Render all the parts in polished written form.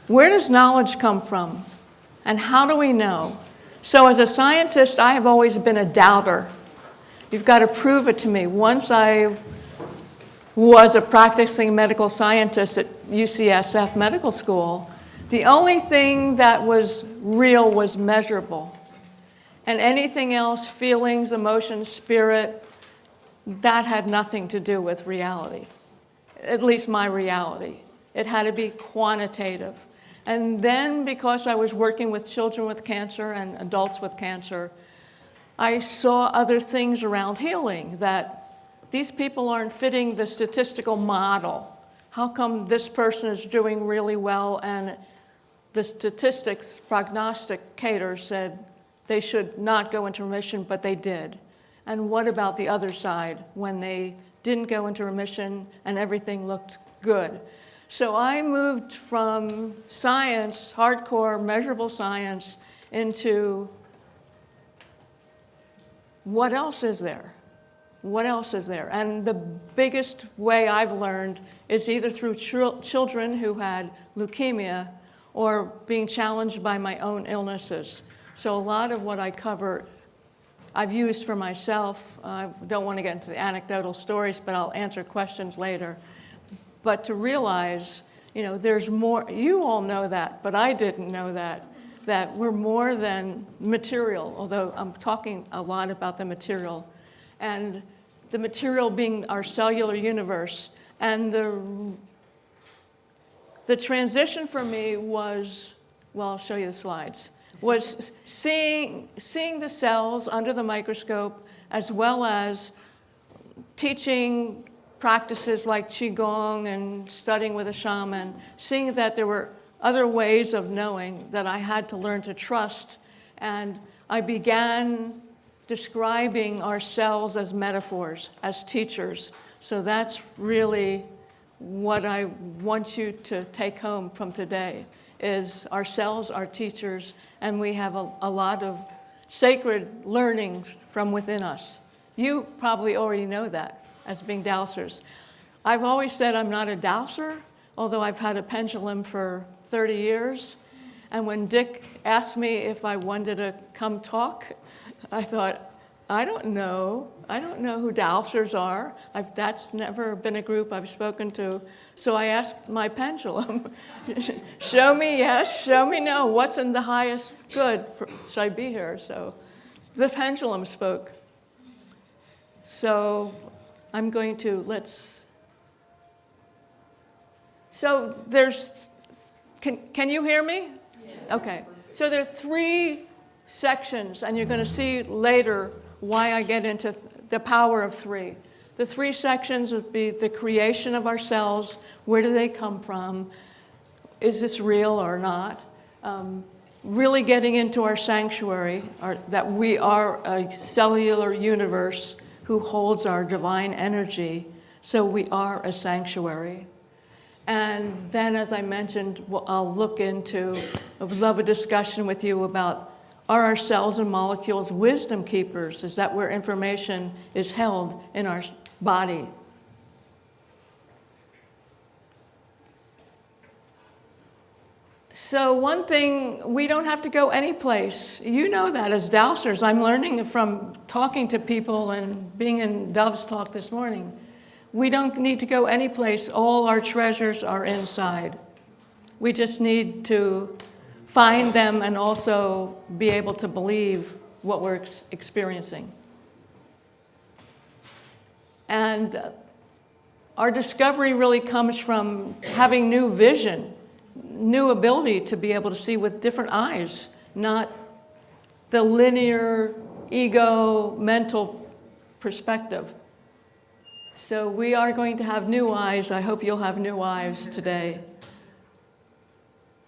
Where does knowledge come from? And how do we know? So as a scientist, I have always been a doubter. You've got to prove it to me. Once I was a practicing medical scientist at UCSF Medical School, the only thing that was real was measurable. And anything else, feelings, emotions, spirit, that had nothing to do with reality, at least my reality. It had to be quantitative. And then, because I was working with children with cancer and adults with cancer, I saw other things around healing, that these people aren't fitting the statistical model. How come this person is doing really well and the statistics prognosticators said they should not go into remission, but they did? And what about the other side when they didn't go into remission and everything looked good? So I moved from science, hardcore measurable science, into what else is there? What else is there? And the biggest way I've learned is either through children who had leukemia or being challenged by my own illnesses. So a lot of what I cover I've used for myself. I don't want to get into the anecdotal stories, but I'll answer questions later. But to realize, there's more, you all know that, but I didn't know that we're more than material, although I'm talking a lot about the material. And the material being our cellular universe. And the transition for me was, well, I'll show you the slides, was seeing the cells under the microscope, as well as teaching practices like Qigong and studying with a shaman, seeing that there were other ways of knowing that I had to learn to trust. And I began describing our cells as metaphors, as teachers. So that's really what I want you to take home from today, is our cells are teachers, and we have a lot of sacred learnings from within us. You probably already know that as being dowsers. I've always said I'm not a dowser, although I've had a pendulum for 30 years. And when Dick asked me if I wanted to come talk, I thought, I don't know who dowsers are. That's never been a group I've spoken to. So I asked my pendulum, show me yes, show me no. What's in the highest good? Should I be here? So the pendulum spoke. So I'm going to, so can you hear me? Yeah. Okay. So there are 3 sections, and you're going to see later why I get into the power of 3. The 3 sections would be the creation of our cells. Where do they come from? Is this real or not? Really getting into our sanctuary, that we are a cellular universe who holds our divine energy, so we are a sanctuary. And then, as I mentioned, I'll look into, I would love a discussion with you about, are our cells and molecules wisdom keepers? Is that where information is held in our body? So one thing, we don't have to go any place. You know that as dowsers. I'm learning from talking to people and being in Dove's talk this morning. We don't need to go any place. All our treasures are inside. We just need to find them and also be able to believe what we're experiencing. And our discovery really comes from having new vision, new ability to be able to see with different eyes, not the linear, ego, mental perspective. So we are going to have new eyes. I hope you'll have new eyes today.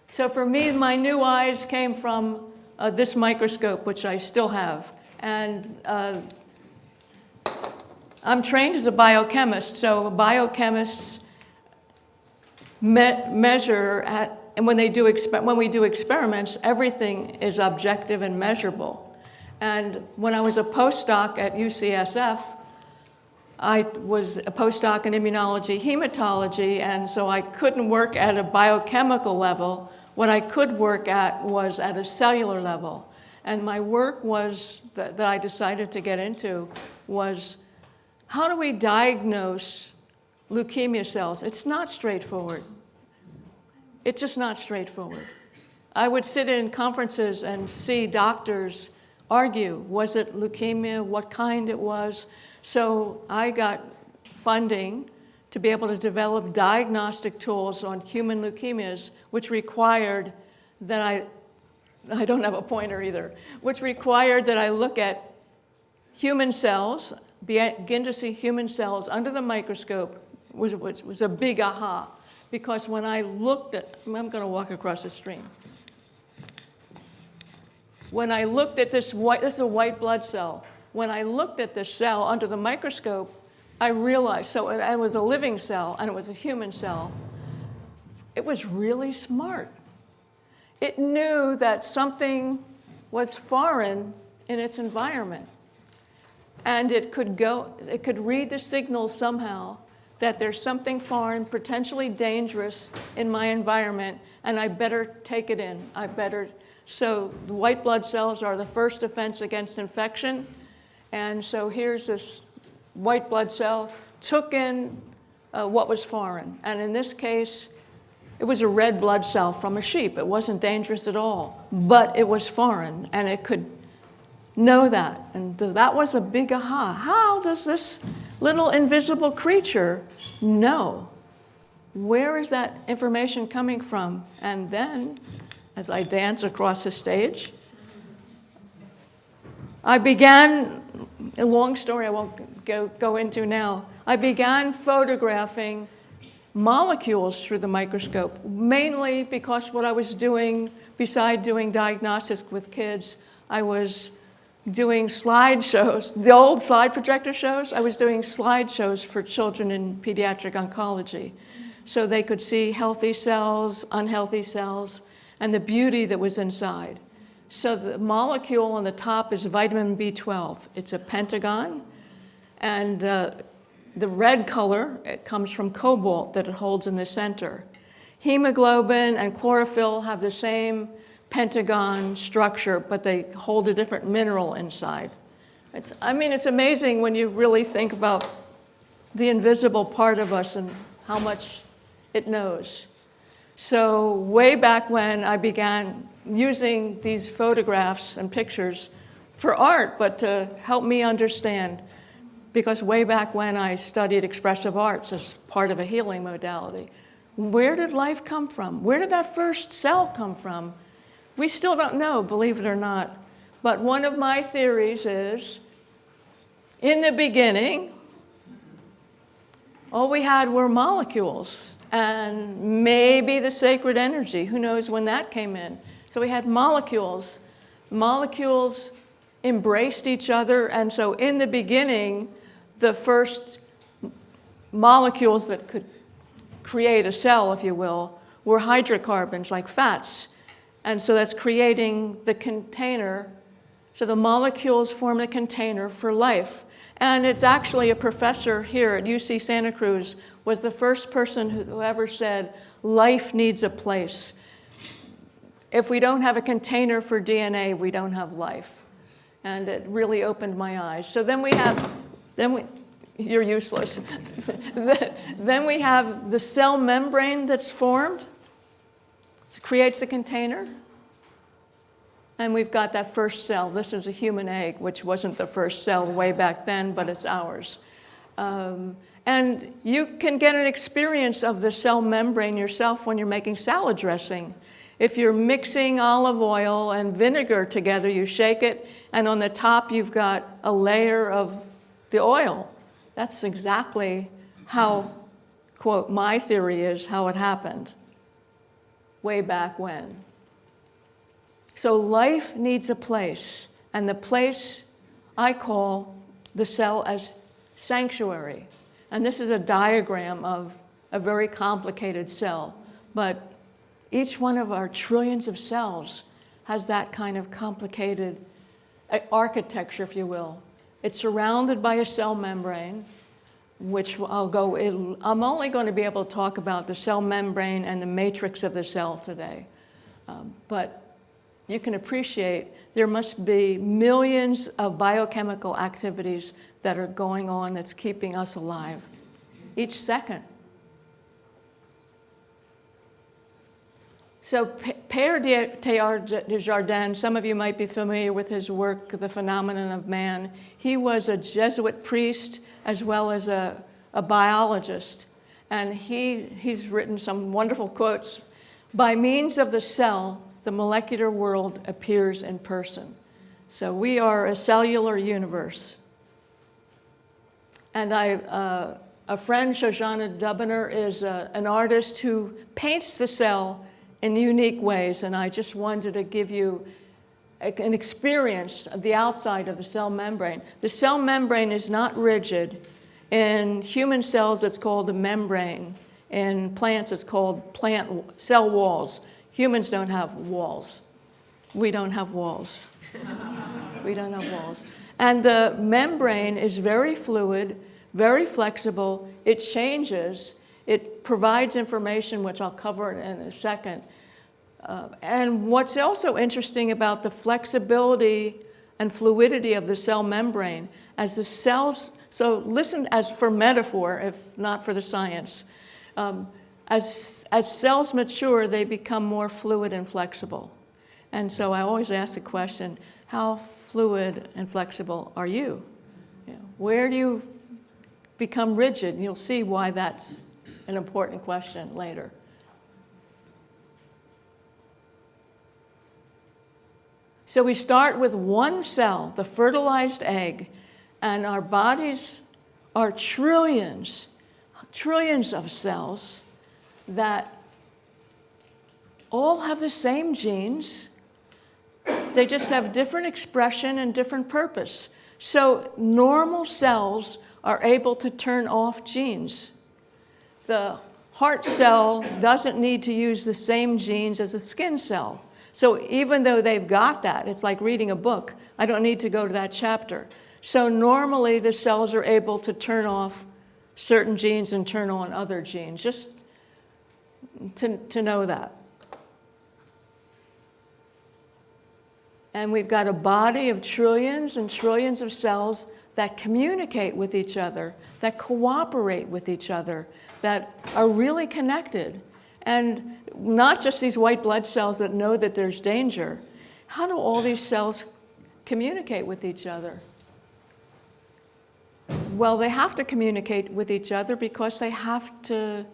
So for me, my new eyes came from this microscope, which I still have. And I'm trained as a biochemist, so biochemists measure and when we do experiments, everything is objective and measurable. And when I was a postdoc at UCSF, I was a postdoc in immunology, hematology, and so I couldn't work at a biochemical level What I could work at was at a cellular level. And my work was, that I decided to get into, was how do we diagnose leukemia cells? It's not straightforward. It's just not straightforward. I would sit in conferences and see doctors argue, was it leukemia, what kind it was? So I got funding to be able to develop diagnostic tools on human leukemias, which required that I don't have a pointer either, which required that I look at human cells, begin to see human cells under the microscope, was a big aha. Because when I looked at, I'm going to walk across the stream. When I looked at this is a white blood cell. When I looked at this cell under the microscope, I realized, so it was a living cell and it was a human cell. It was really smart. It knew that something was foreign in its environment. And it could read the signals somehow that there's something foreign, potentially dangerous in my environment, and I better take it in. So the white blood cells are the first defense against infection. And so here's this white blood cell, took in what was foreign. And in this case, it was a red blood cell from a sheep. It wasn't dangerous at all, but it was foreign, and it could know that. And that was a big aha. How does this little invisible creature know? Where is that information coming from? And then, as I dance across the stage, I began, a long story I won't go into now, I began photographing molecules through the microscope, mainly because what I was doing, beside doing diagnostics with kids, I was doing slideshows, the old slide projector shows. I was doing slideshows for children in pediatric oncology, so they could see healthy cells, unhealthy cells, and the beauty that was inside. So the molecule on the top is vitamin B12. It's a pentagon, and the red color, it comes from cobalt that it holds in the center. Hemoglobin and chlorophyll have the same pentagon structure, but they hold a different mineral inside. It's amazing when you really think about the invisible part of us and how much it knows. So way back when, I began using these photographs and pictures for art, but to help me understand, because way back when I studied expressive arts as part of a healing modality. Where did life come from? Where did that first cell come from? We still don't know, believe it or not. But one of my theories is, in the beginning, all we had were molecules and maybe the sacred energy. Who knows when that came in? So we had molecules. Molecules embraced each other, and so in the beginning, the first molecules that could create a cell, if you will, were hydrocarbons, like fats. And so that's creating the container. So the molecules form the container for life. And it's actually a professor here at UC Santa Cruz was the first person who ever said, life needs a place. If we don't have a container for DNA, we don't have life. And it really opened my eyes. So you're useless. Then we have the cell membrane that's formed. It creates the container. And we've got that first cell. This is a human egg, which wasn't the first cell way back then, but it's ours. And you can get an experience of the cell membrane yourself when you're making salad dressing. If you're mixing olive oil and vinegar together, you shake it, and on the top you've got a layer of the oil. That's exactly how, quote, my theory is how it happened way back when. So life needs a place, and the place I call the cell as sanctuary. And this is a diagram of a very complicated cell, but each one of our trillions of cells has that kind of complicated architecture, if you will. It's surrounded by a cell membrane, which I'm only going to be able to talk about the cell membrane and the matrix of the cell today. But you can appreciate there must be millions of biochemical activities that are going on that's keeping us alive each second. So Père Teilhard de Chardin, some of you might be familiar with his work, The Phenomenon of Man. He was a Jesuit priest as well as a biologist. And he's written some wonderful quotes. By means of the cell, the molecular world appears in person. So we are a cellular universe. And a friend, Shoshana Dubiner, is an artist who paints the cell in unique ways, and I just wanted to give you an experience of the outside of the cell membrane. The cell membrane is not rigid. In human cells, it's called a membrane. In plants, it's called plant cell walls. Humans don't have walls. We don't have walls. We don't have walls. And the membrane is very fluid, very flexible. It changes. It provides information, which I'll cover in a second. And what's also interesting about the flexibility and fluidity of the cell membrane, as the cells, so listen as for metaphor, if not for the science, as cells mature, they become more fluid and flexible. And so I always ask the question, how fluid and flexible are you? Where do you become rigid? And you'll see why that's an important question later. So we start with one cell, the fertilized egg, and our bodies are trillions of cells that all have the same genes. They just have different expression and different purpose. So normal cells are able to turn off genes. The heart cell doesn't need to use the same genes as a skin cell. So even though they've got that, it's like reading a book. I don't need to go to that chapter. So normally the cells are able to turn off certain genes and turn on other genes, just to know that. And we've got a body of trillions and trillions of cells that communicate with each other, that cooperate with each other, that are really connected. And not just these white blood cells that know that there's danger. How do all these cells communicate with each other? Well, they have to communicate with each other because they have to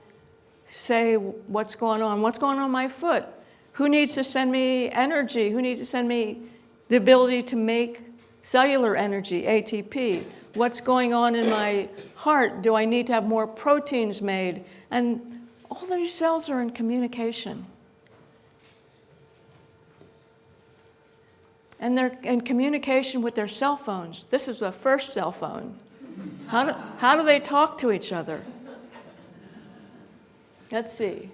say what's going on. What's going on in my foot? Who needs to send me energy? Who needs to send me the ability to make cellular energy, ATP? What's going on in my heart? Do I need to have more proteins made? And all these cells are in communication. And they're in communication with their cell phones. This is the first cell phone. How do they talk to each other? Let's see.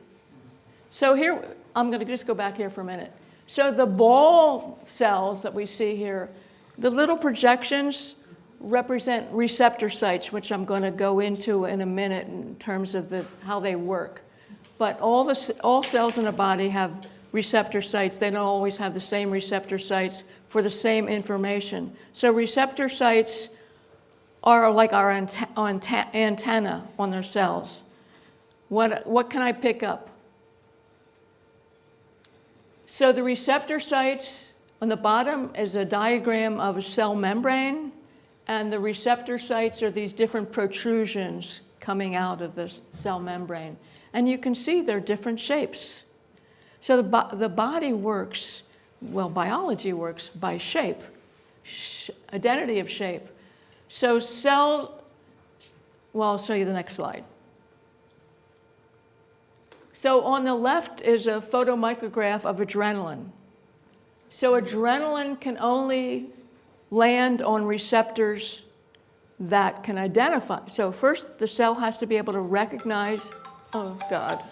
So here, I'm going to just go back here for a minute. So the ball cells that we see here, the little projections represent receptor sites, which I'm going to go into in a minute in terms of how they work. But all cells in the body have receptor sites. They don't always have the same receptor sites for the same information. So receptor sites are like our antenna on their cells. What can I pick up? So the receptor sites on the bottom is a diagram of a cell membrane, and the receptor sites are these different protrusions coming out of the cell membrane. And you can see they're different shapes. So the body works, well, biology works by shape, identity of shape. So cells, well, I'll show you the next slide. So on the left is a photomicrograph of adrenaline. So adrenaline can only land on receptors that can identify. So first, the cell has to be able to recognize, oh God.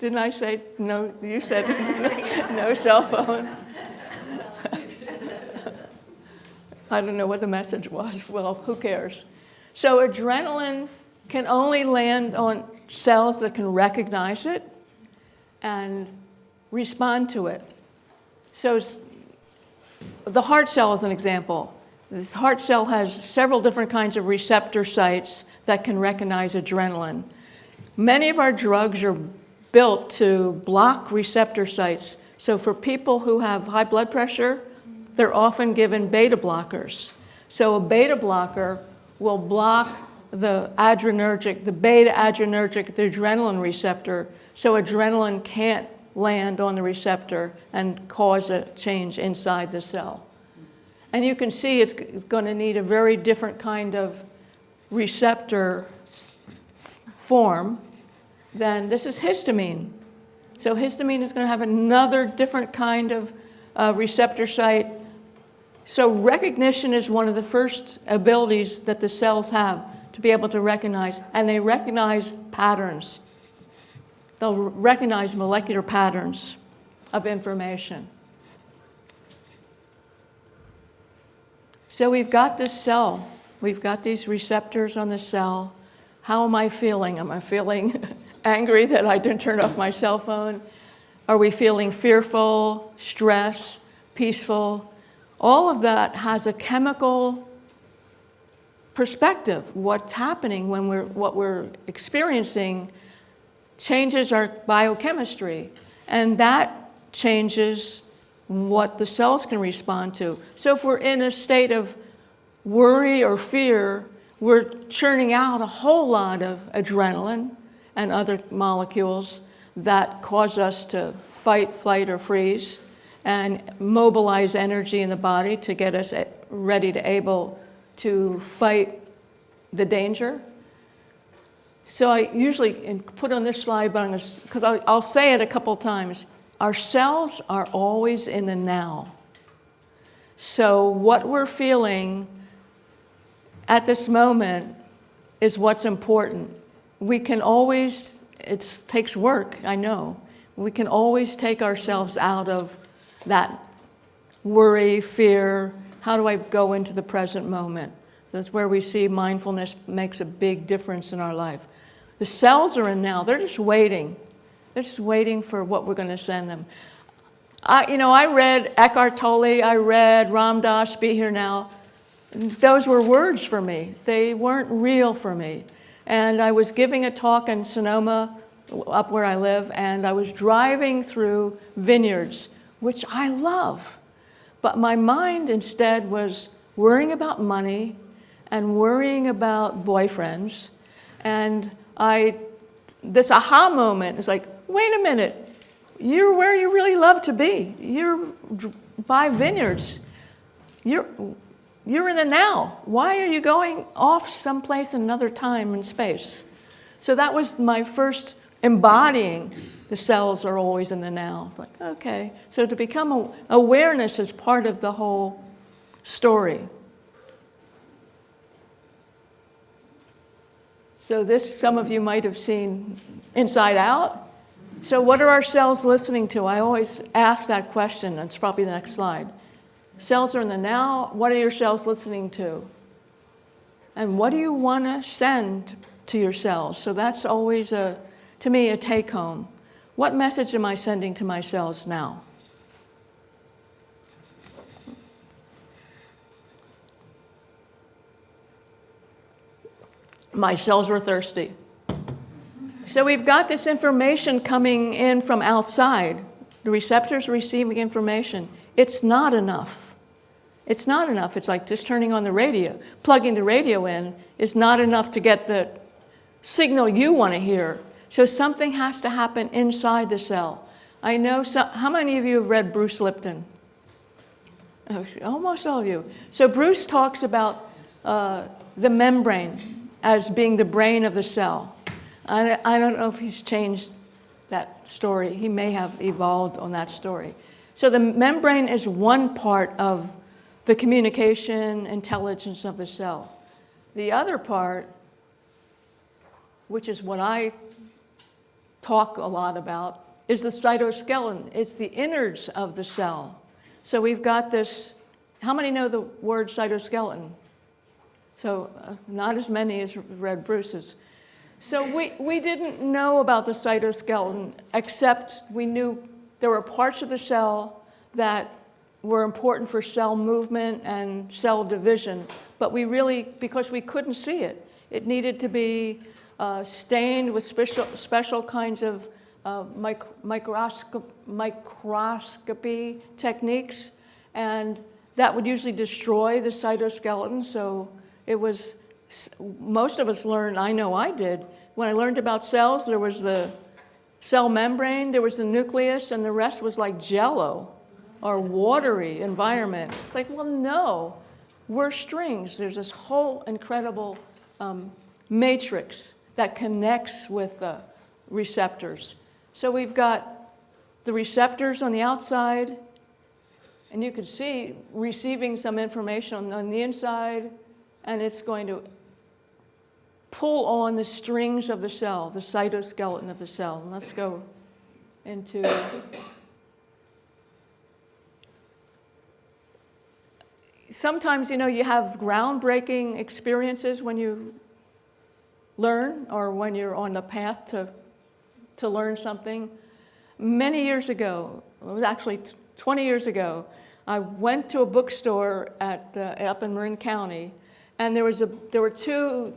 Didn't I say no? You said no cell phones. I don't know what the message was. Well, who cares? So adrenaline can only land on cells that can recognize it and respond to it. So the heart cell is an example. This heart cell has several different kinds of receptor sites that can recognize adrenaline. Many of our drugs are built to block receptor sites. So for people who have high blood pressure, they're often given beta blockers. So a beta blocker will block the beta adrenergic, the adrenaline receptor, so adrenaline can't land on the receptor and cause a change inside the cell. And you can see it's going to need a very different kind of receptor form than this is histamine. So histamine is going to have another different kind of receptor site. So recognition is one of the first abilities that the cells have to be able to recognize, and they recognize patterns. They'll recognize molecular patterns of information. So we've got this cell. We've got these receptors on the cell. How am I feeling? Am I feeling angry that I didn't turn off my cell phone? Are we feeling fearful, stressed, peaceful? All of that has a chemical perspective. What's happening when what we're experiencing changes our biochemistry, and that changes what the cells can respond to. So if we're in a state of worry or fear, we're churning out a whole lot of adrenaline and other molecules that cause us to fight, flight, or freeze, and mobilize energy in the body to get us ready to able to fight the danger. So I usually put on this slide, but because I'll say it a couple times, our cells are always in the now. So what we're feeling at this moment is what's important. We can always, it takes work, I know. We can always take ourselves out of that worry, fear. How do I go into the present moment? That's where we see mindfulness makes a big difference in our life. The cells are in now. They're just waiting. They're just waiting for what we're going to send them. I read Eckhart Tolle. I read Ram Dass, Be Here Now. Those were words for me. They weren't real for me. And I was giving a talk in Sonoma, up where I live, and I was driving through vineyards, which I love. But my mind instead was worrying about money and worrying about boyfriends. And this aha moment is like, wait a minute, you're where you really love to be. You're by vineyards. You're in the now. Why are you going off someplace another time and space? So that was my first embodying. The cells are always in the now. It's like, okay. So to become awareness is part of the whole story. So this, some of you might have seen Inside Out. So what are our cells listening to? I always ask that question. That's probably the next slide. Cells are in the now. What are your cells listening to? And what do you want to send to your cells? So that's always, to me, a take-home. What message am I sending to my cells now? My cells were thirsty. So we've got this information coming in from outside. The receptors are receiving information. It's not enough. It's not enough. It's like just turning on the radio. Plugging the radio in is not enough to get the signal you want to hear. So something has to happen inside the cell. I know how many of you have read Bruce Lipton? Oh, almost all of you. So Bruce talks about the membrane as being the brain of the cell. I don't know if he's changed that story. He may have evolved on that story. So the membrane is one part of the communication intelligence of the cell. The other part, which is what I talk a lot about, is the cytoskeleton. It's the innards of the cell. So we've got this, how many know the word cytoskeleton? So not as many as read Bruce's. So we didn't know about the cytoskeleton, except we knew there were parts of the cell that were important for cell movement and cell division. But we really, because we couldn't see it, it needed to be stained with special kinds of microscopy techniques, and that would usually destroy the cytoskeleton. So it was, most of us learned, I know I did, when I learned about cells, there was the cell membrane, there was the nucleus, and the rest was like jello or watery environment. Like, well, no, we're strings. There's this whole incredible matrix that connects with the receptors. So we've got the receptors on the outside, and you can see receiving some information on the inside, and it's going to pull on the strings of the cell, the cytoskeleton of the cell. And let's go into... Sometimes, you have groundbreaking experiences when you learn or when you're on the path to learn something. Many years ago, it was actually 20 years ago, I went to a bookstore up in Marin County, and there were two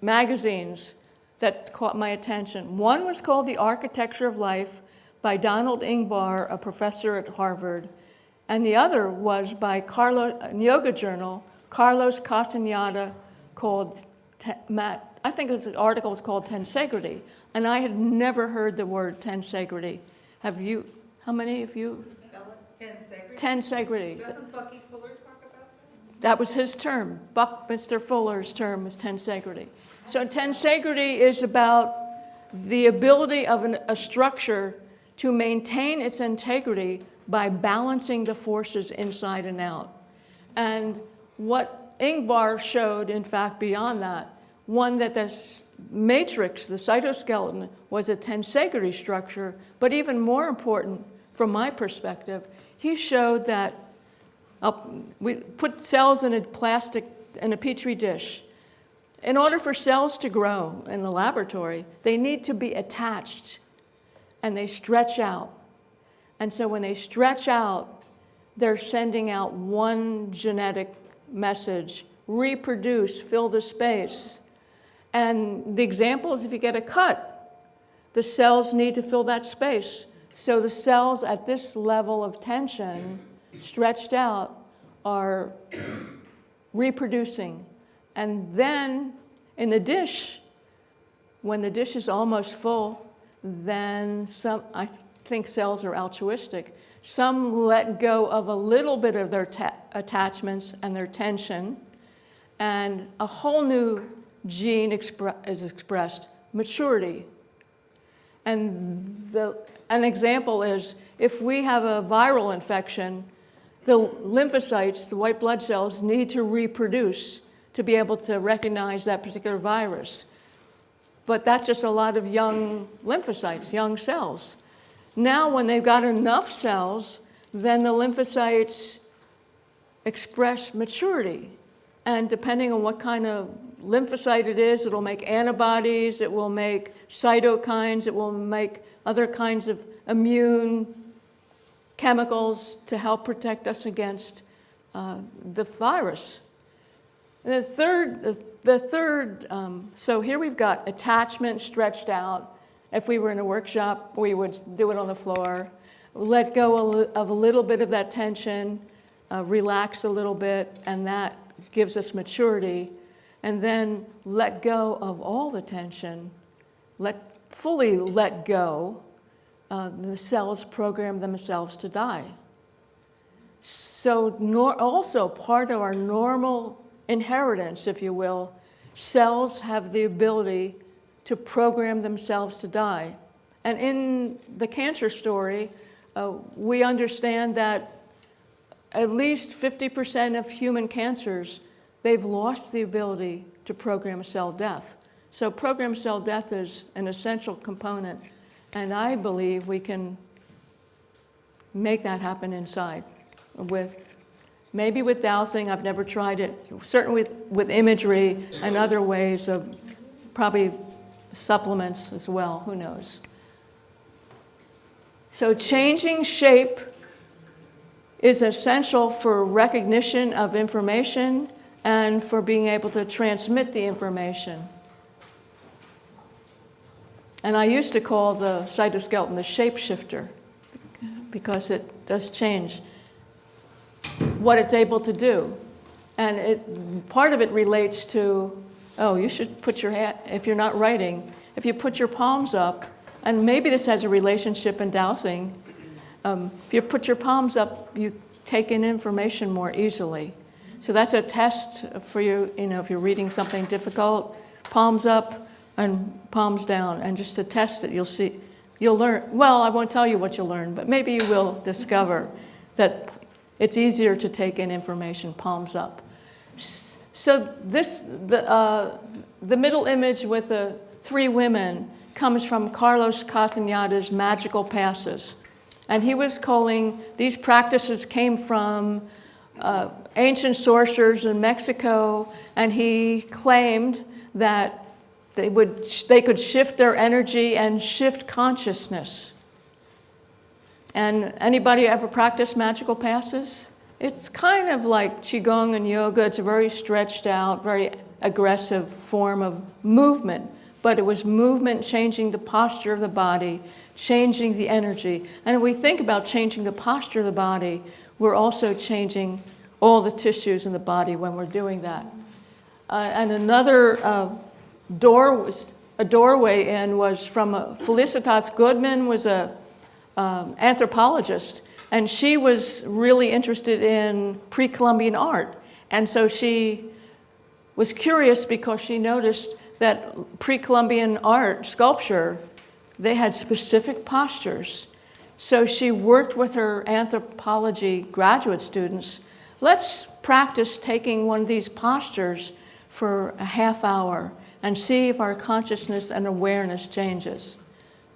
magazines that caught my attention. One was called The Architecture of Life by Donald Ingbar, a professor at Harvard, and the other was by a yoga journal, Carlos Castaneda, called, I think the article was called Tensegrity, and I had never heard the word tensegrity. Have you, how many of you? Spell it, tensegrity? Tensegrity. Doesn't Bucky Fuller talk about that? That was his term. Mr. Fuller's term is tensegrity. So tensegrity is about the ability of a structure to maintain its integrity by balancing the forces inside and out. And what Ingbar showed, in fact, beyond that, one, that this matrix, the cytoskeleton, was a tensegrity structure, but even more important from my perspective, he showed that we put cells in a petri dish. In order for cells to grow in the laboratory, they need to be attached, and they stretch out. And so when they stretch out, they're sending out one genetic message: reproduce, fill the space. And the example is if you get a cut, the cells need to fill that space. So the cells at this level of tension, stretched out, are reproducing. And then in the dish, when the dish is almost full, then I think cells are altruistic. Some let go of a little bit of their attachments and their tension, and a whole new gene is expressed, maturity. And an example is if we have a viral infection, the lymphocytes, the white blood cells, need to reproduce to be able to recognize that particular virus. But that's just a lot of young lymphocytes, young cells. Now, when they've got enough cells, then the lymphocytes express maturity. And depending on what kind of lymphocyte it is, it'll make antibodies, it will make cytokines, it will make other kinds of immune chemicals to help protect us against the virus. And the third, so here we've got attachment stretched out. If we were in a workshop, we would do it on the floor, let go of a little bit of that tension, relax a little bit, and that gives us maturity. And then let go of all the tension, fully let go, the cells program themselves to die. So also part of our normal inheritance, if you will, cells have the ability to program themselves to die. And in the cancer story, we understand that at least 50% of human cancers, they've lost the ability to program cell death. So programmed cell death is an essential component, and I believe we can make that happen inside maybe with dowsing. I've never tried it. Certainly with imagery and other ways of probably supplements as well, who knows. So changing shape is essential for recognition of information and for being able to transmit the information. And I used to call the cytoskeleton the shapeshifter because it does change what it's able to do. And part of it relates to, you should put your hand, if you're not writing, if you put your palms up, and maybe this has a relationship in dowsing, if you put your palms up, you take in information more easily. So that's a test for you, if you're reading something difficult, palms up and palms down, and just to test it, you'll learn, well, I won't tell you what you'll learn, but maybe you will discover that it's easier to take in information palms up. So the middle image with the 3 women comes from Carlos Castañeda's Magical Passes. And he was calling, these practices came from ancient sorcerers in Mexico, and he claimed that they could shift their energy and shift consciousness. And anybody ever practiced Magical Passes? It's kind of like Qigong and yoga. It's a very stretched out, very aggressive form of movement. But it was movement changing the posture of the body, changing the energy. And if we think about changing the posture of the body, we're also changing all the tissues in the body when we're doing that. And another doorway in was from Felicitas Goodman, was a anthropologist, and she was really interested in pre-Columbian art. And so she was curious because she noticed that pre-Columbian art, sculpture, they had specific postures. So she worked with her anthropology graduate students. Let's practice taking one of these postures for a half hour and see if our consciousness and awareness changes.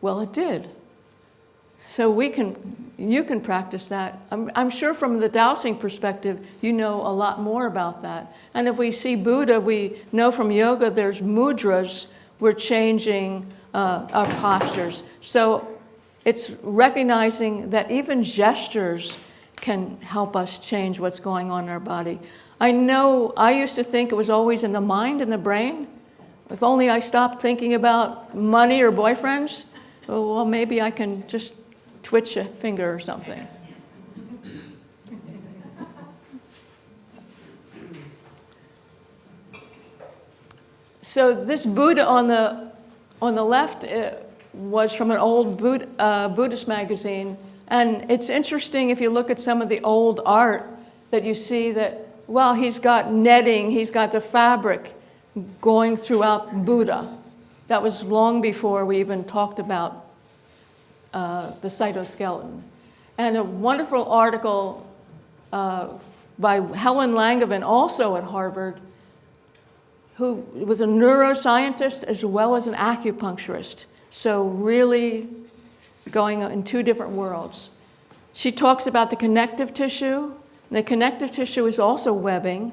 Well, it did. So you can practice that. I'm sure from the dowsing perspective, you know a lot more about that. And if we see Buddha, we know from yoga there's mudras. We're changing our postures. So it's recognizing that even gestures can help us change what's going on in our body. I know I used to think it was always in the mind and the brain. If only I stopped thinking about money or boyfriends, well, maybe I can just twitch a finger or something. So this Buddha on the left was from an old Buddhist magazine, and it's interesting if you look at some of the old art that you see that, well, he's got netting, he's got the fabric going throughout Buddha. That was long before we even talked about the cytoskeleton. And a wonderful article by Helen Langevin, also at Harvard, who was a neuroscientist as well as an acupuncturist. So really going in 2 different worlds. She talks about the connective tissue. The connective tissue is also webbing.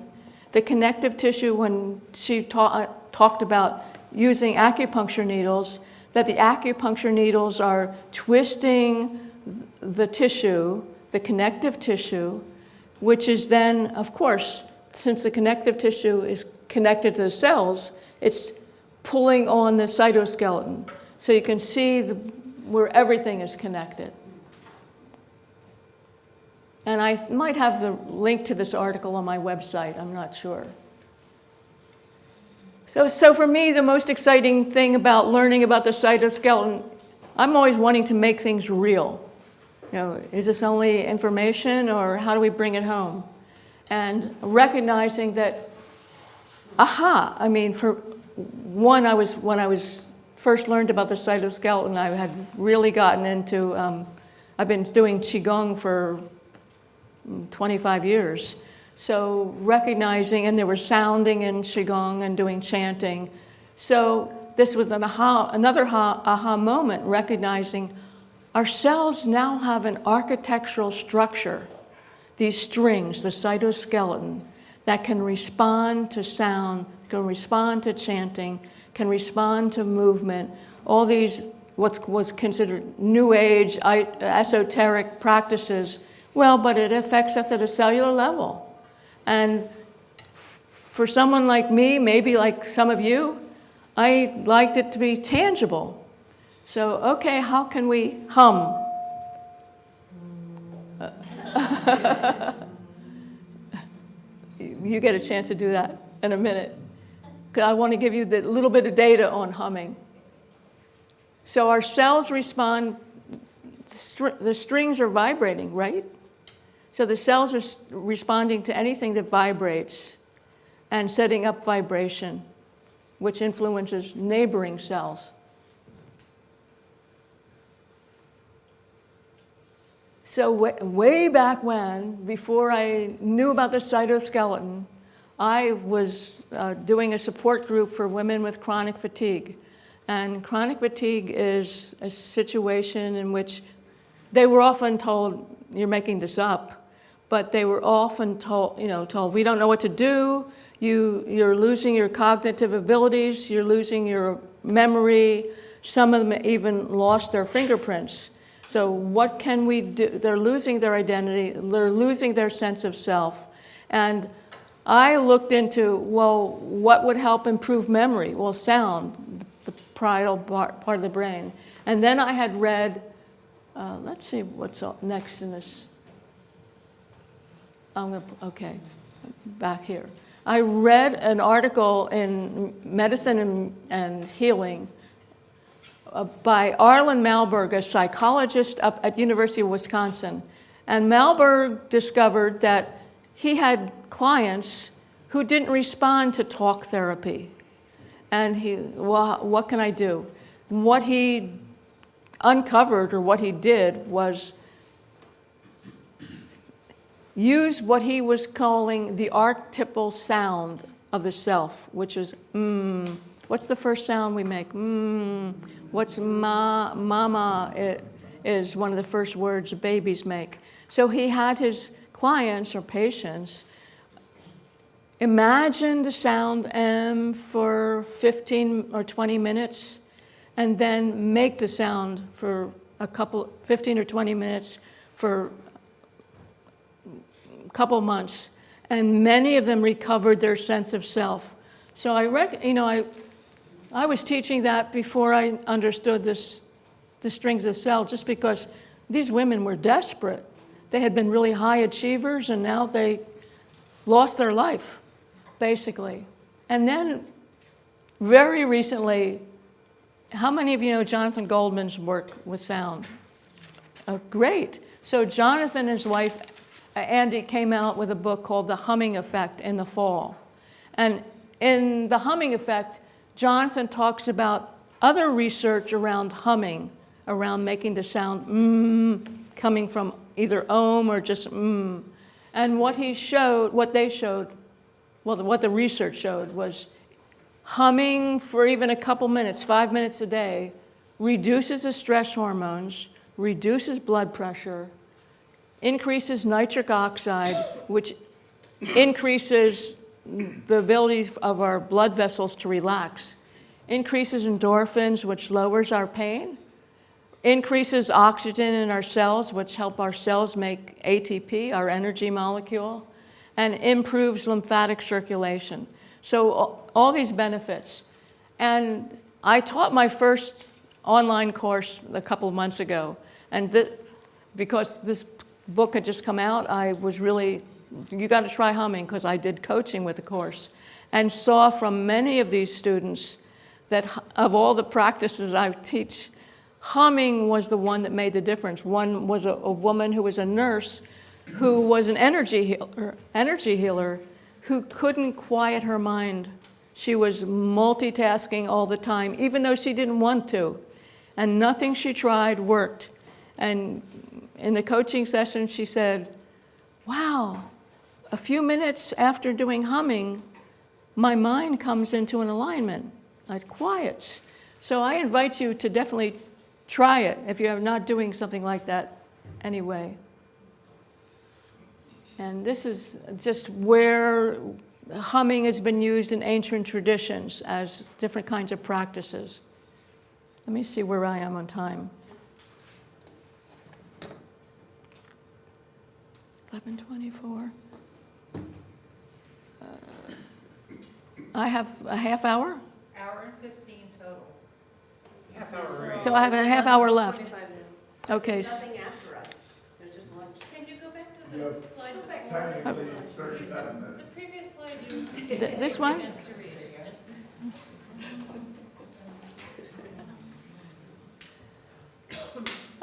The connective tissue, when she talked about using acupuncture needles, that the acupuncture needles are twisting the tissue, the connective tissue, which is then, of course, since the connective tissue is connected to the cells, it's pulling on the cytoskeleton. So you can see where everything is connected. And I might have the link to this article on my website, I'm not sure. So for me, the most exciting thing about learning about the cytoskeleton, I'm always wanting to make things real. Is this only information, or how do we bring it home? And recognizing that, for one, when I was first learned about the cytoskeleton, I had really gotten into, I've been doing Qigong for 25 years. So recognizing, and there was sounding in Qigong and doing chanting. So this was another aha moment, recognizing our cells now have an architectural structure, these strings, the cytoskeleton, that can respond to sound, can respond to chanting, can respond to movement. All these, what was considered New Age, esoteric practices, well, but it affects us at a cellular level. And for someone like me, maybe like some of you, I liked it to be tangible. So, okay, how can we hum? You get a chance to do that in a minute. 'Cause I want to give you the little bit of data on humming. So our cells respond, the strings are vibrating, right? So the cells are responding to anything that vibrates and setting up vibration, which influences neighboring cells. So way back when, before I knew about the cytoskeleton, I was doing a support group for women with chronic fatigue. And chronic fatigue is a situation in which they were often told, you're making this up, but they were often told, we don't know what to do, you're losing your cognitive abilities, you're losing your memory, some of them even lost their fingerprints. So what can we do? They're losing their identity, they're losing their sense of self. And I looked into, well, what would help improve memory? Well, sound, the parietal part of the brain. And then I had read, let's see what's next in this. Okay, back here. I read an article in Medicine and Healing by Arlen Malberg, a psychologist up at University of Wisconsin. And Malberg discovered that he had clients who didn't respond to talk therapy. And well, what can I do? What he uncovered, or what he did, was use what he was calling the archetypal sound of the self, which is What's the first sound we make? What's mama? It is one of the first words babies make. So he had his clients or patients imagine the sound M for 15 or 20 minutes, and then make the sound for 15 or 20 minutes for a couple months. And many of them recovered their sense of self. So I was teaching that before I understood the strings of cells, just because these women were desperate. They had been really high achievers, and now they lost their life, basically. And then, very recently, how many of you know Jonathan Goldman's work with sound? Great. So Jonathan and his wife, Andy, came out with a book called The Humming Effect in the fall. And in The Humming Effect, Jonathan talks about other research around humming, around making the sound coming from either or just And what they showed, what the research showed was humming for even a couple minutes, 5 minutes a day, reduces the stress hormones, reduces blood pressure, increases nitric oxide, which increases the ability of our blood vessels to relax, increases endorphins, which lowers our pain, increases oxygen in our cells, which help our cells make ATP, our energy molecule, and improves lymphatic circulation. So all these benefits. And I taught my first online course a couple of months ago. And because this book had just come out, I was really, you got to try humming, because I did coaching with the course, and saw from many of these students that of all the practices I teach, humming was the one that made the difference. One was a woman who was a nurse who was an energy healer who couldn't quiet her mind. She was multitasking all the time, even though she didn't want to. And nothing she tried worked. And in the coaching session, she said, wow, a few minutes after doing humming, my mind comes into an alignment. It quiets. So I invite you to definitely try it if you're not doing something like that anyway. And this is just where humming has been used in ancient traditions as different kinds of practices. Let me see where I am on time. 11:24. I have a half hour? Hour and 15 total. Half hour. So I have a half hour left. 25 minutes. Okay. There's nothing after us. There's just lunch. Can you go back to You the have slide before? Technically, 37 The minutes. previous slide you. This one? Chance to read it.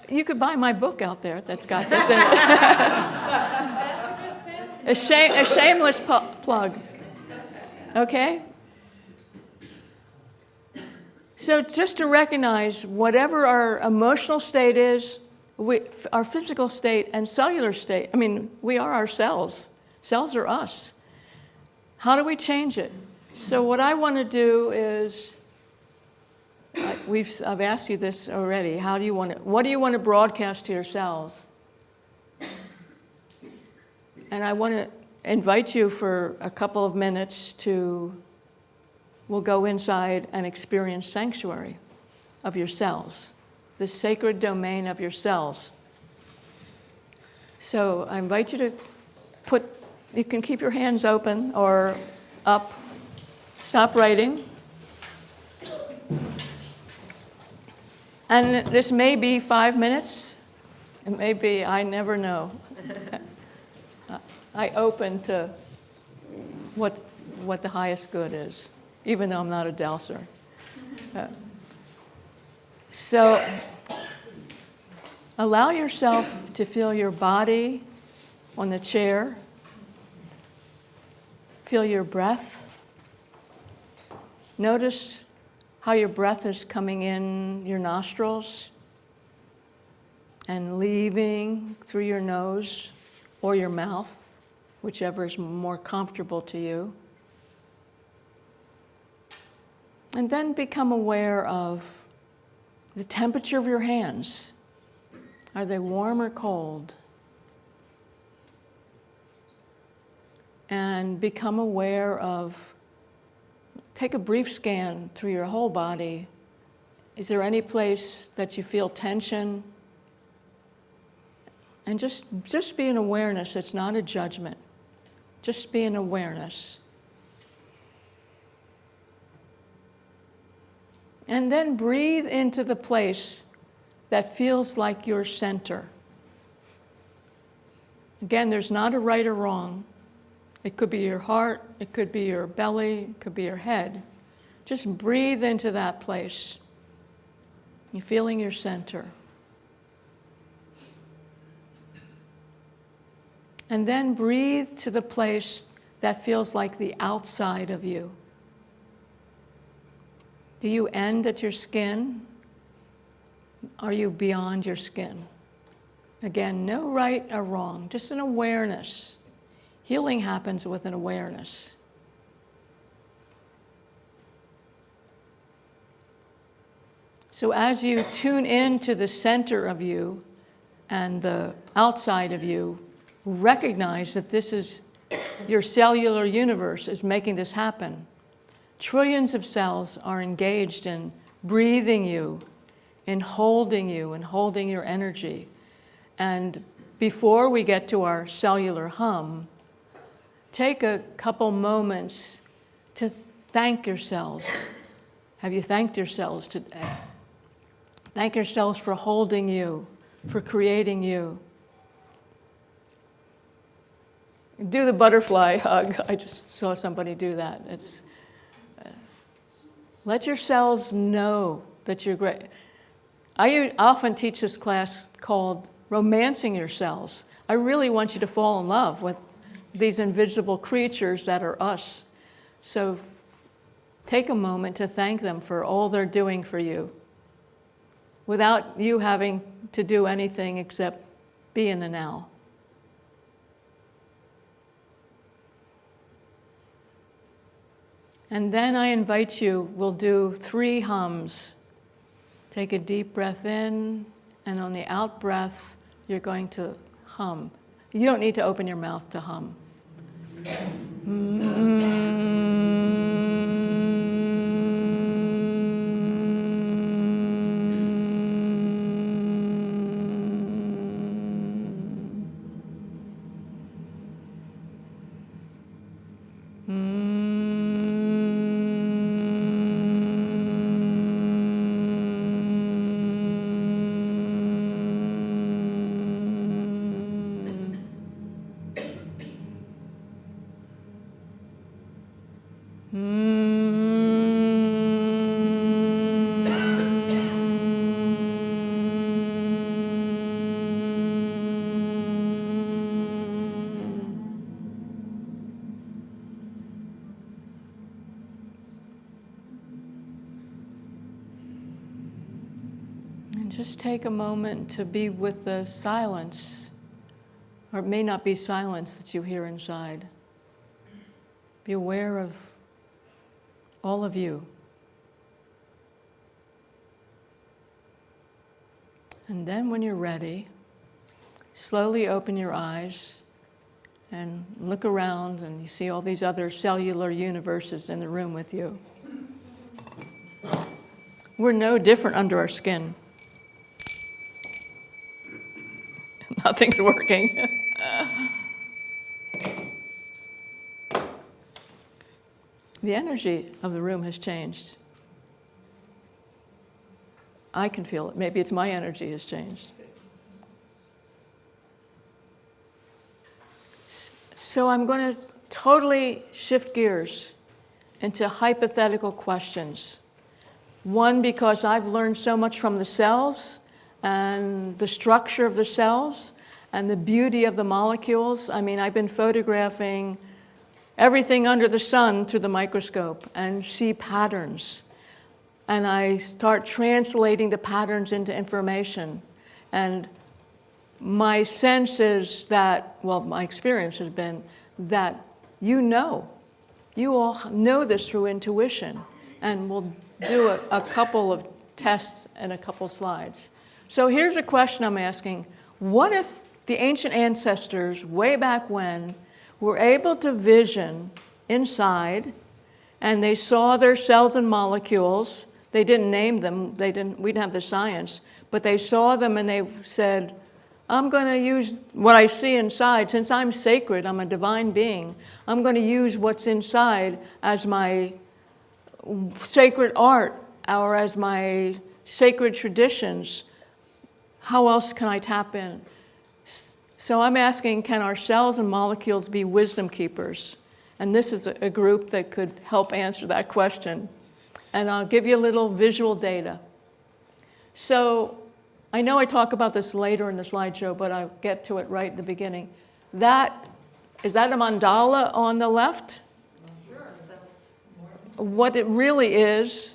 You could buy my book out there that's got this in it. That's a good sense. A shameless plug. Okay? So just to recognize whatever our emotional state is, our physical state and cellular state, I mean, we are our cells. Cells are us. How do we change it? So what I want to do is, I've asked you this already. What do you want to broadcast to your cells? And I want to invite you for a couple of minutes we'll go inside and experience sanctuary of your cells, the sacred domain of your cells. So I invite you to you can keep your hands open or up, stop writing. And this may be 5 minutes, it may be, I never know. I open to what the highest good is, even though I'm not a dowser. So allow yourself to feel your body on the chair. Feel your breath. Notice how your breath is coming in your nostrils and leaving through your nose or your mouth, whichever is more comfortable to you. And then become aware of the temperature of your hands. Are they warm or cold? And become aware of, take a brief scan through your whole body. Is there any place that you feel tension? And just be an awareness. It's not a judgment. Just be an awareness. And then breathe into the place that feels like your center. Again, there's not a right or wrong. It could be your heart, it could be your belly, it could be your head. Just breathe into that place. You're feeling your center. And then breathe to the place that feels like the outside of you. Do you end at your skin? Are you beyond your skin? Again, no right or wrong, just an awareness. Healing happens with an awareness. So as you tune into the center of you and the outside of you, recognize that this is your cellular universe is making this happen. Trillions of cells are engaged in breathing you, in holding you, and holding your energy. And before we get to our cellular hum, take a couple moments to thank your cells. Have you thanked your cells today? Thank your cells for holding you, for creating you. Do the butterfly hug. I just saw somebody do that. Let your cells know that you're great. I often teach this class called Romancing Your Cells. I really want you to fall in love with these invisible creatures that are us. So take a moment to thank them for all they're doing for you without you having to do anything except be in the now. And then I invite you, we'll do 3 hums. Take a deep breath in, and on the out breath, you're going to hum. You don't need to open your mouth to hum. And just take a moment to be with the silence, or it may not be silence that you hear inside. Be aware of all of you. And then when you're ready, slowly open your eyes and look around, and you see all these other cellular universes in the room with you. We're no different under our skin. Nothing's working. The energy of the room has changed. I can feel it. Maybe it's my energy has changed. So I'm going to totally shift gears into hypothetical questions. One, because I've learned so much from the cells and the structure of the cells and the beauty of the molecules. I mean, I've been photographing everything under the sun through the microscope and see patterns. And I start translating the patterns into information. And my sense is that, well, my experience has been that you all know this through intuition. And we'll do a couple of tests and a couple slides. So here's a question I'm asking. What if the ancient ancestors, way back when, were able to vision inside, and they saw their cells and molecules? They didn't name them, we didn't have the science, but they saw them and they said, I'm going to use what I see inside. Since I'm sacred, I'm a divine being, I'm going to use what's inside as my sacred art or as my sacred traditions. How else can I tap in? So I'm asking, can our cells and molecules be wisdom keepers? And this is a group that could help answer that question. And I'll give you a little visual data. So I know I talk about this later in the slideshow, but I'll get to it right at the beginning. Is that a mandala on the left? Sure. What it really is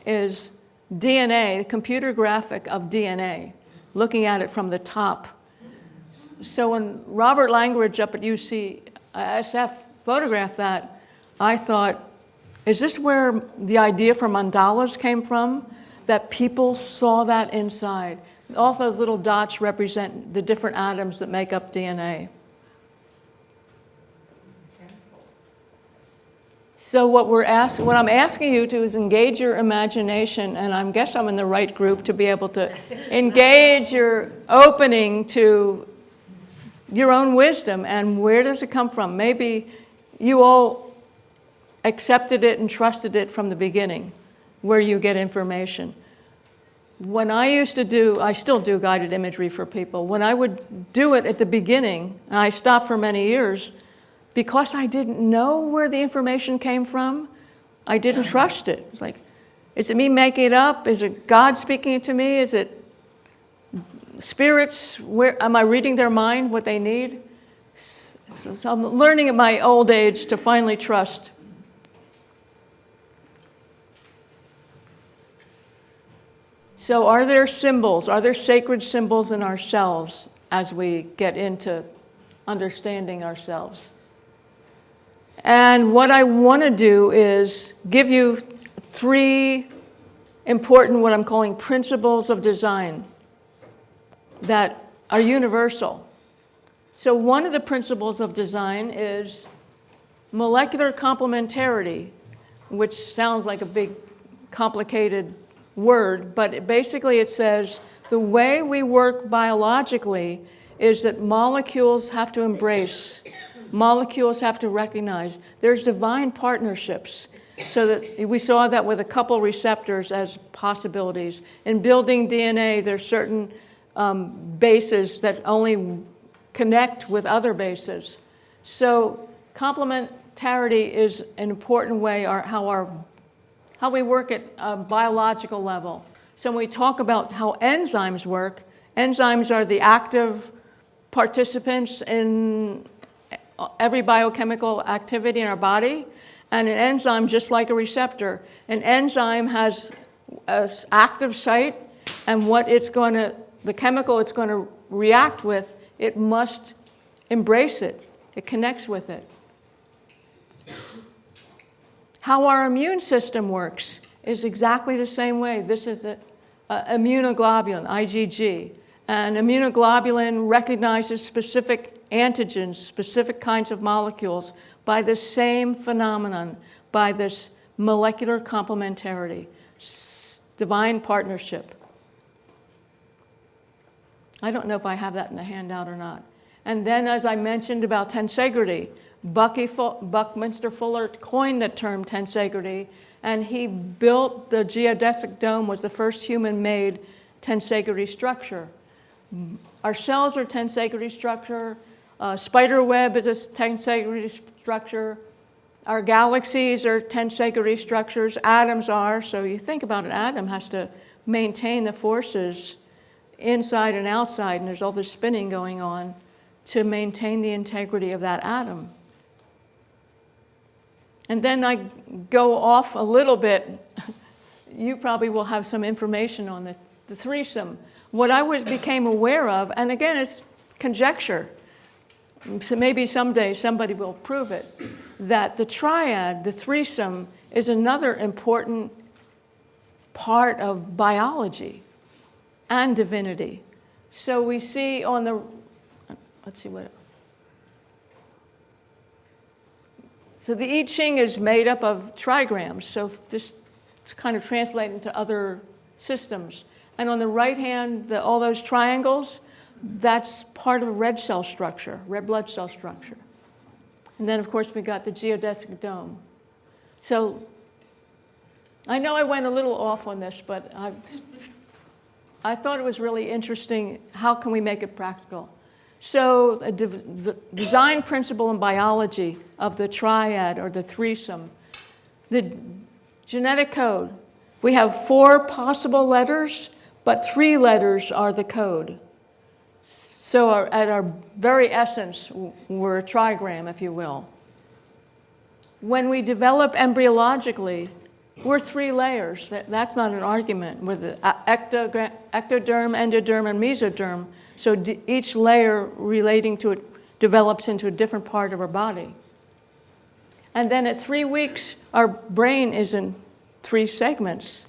DNA, the computer graphic of DNA, looking at it from the top. So when Robert Langridge up at UCSF photographed that, I thought, is this where the idea for mandalas came from? That people saw that inside. All those little dots represent the different atoms that make up DNA. So what I'm asking you to is engage your imagination, and I guess I'm in the right group to be able to engage your opening to your own wisdom. And where does it come from? Maybe you all accepted it and trusted it from the beginning, where you get information. When I still do guided imagery for people. When I would do it at the beginning, and I stopped for many years, because I didn't know where the information came from, I didn't trust it. It's like, is it me making it up? Is it God speaking to me? Is it spirits? Where am I reading their mind, what they need? So I'm learning at my old age to finally trust. So are there symbols? Are there sacred symbols in ourselves as we get into understanding ourselves? And what I want to do is give you 3 important, what I'm calling principles of design that are universal. So one of the principles of design is molecular complementarity, which sounds like a big complicated word, but basically it says the way we work biologically is that molecules have to embrace, molecules have to recognize. There's divine partnerships. So that we saw that with a couple receptors as possibilities. In building DNA, there's certain bases that only connect with other bases. So complementarity is an important way how we work at a biological level. So when we talk about how enzymes work, enzymes are the active participants in every biochemical activity in our body. And an enzyme, just like a receptor, an enzyme has an active site, and the chemical it's going to react with, it must embrace it. It connects with it. How our immune system works is exactly the same way. This is an immunoglobulin, IgG. And immunoglobulin recognizes specific antigens, specific kinds of molecules by the same phenomenon, by this molecular complementarity, divine partnership. I don't know if I have that in the handout or not. And then, as I mentioned about tensegrity, Buckminster Fuller coined the term tensegrity, and he built the geodesic dome, was the first human-made tensegrity structure. Our cells are tensegrity structure. Spider web is a tensegrity structure. Our galaxies are tensegrity structures. Atoms are. So you think about an atom has to maintain the forces inside and outside, and there's all this spinning going on to maintain the integrity of that atom. And then I go off a little bit. You probably will have some information on the threesome. What I became aware of, and again, it's conjecture, so maybe someday somebody will prove it, that the triad, the threesome, is another important part of biology and divinity. So we see on the, let's see what, so the I Ching is made up of trigrams, so this kind of translates into other systems. And on the right hand, all those triangles, that's part of a red cell structure, red blood cell structure. And then, of course, we got the geodesic dome. So I know I went a little off on this, but I thought it was really interesting. How can we make it practical? So the design principle in biology of the triad or the threesome, the genetic code, we have 4 possible letters, but 3 letters are the code. So at our very essence, we're a trigram, if you will. When we develop embryologically, we're 3 layers. That's not an argument. We're the ectoderm, endoderm, and mesoderm. So each layer relating to it develops into a different part of our body. And then at 3 weeks, our brain is in 3 segments.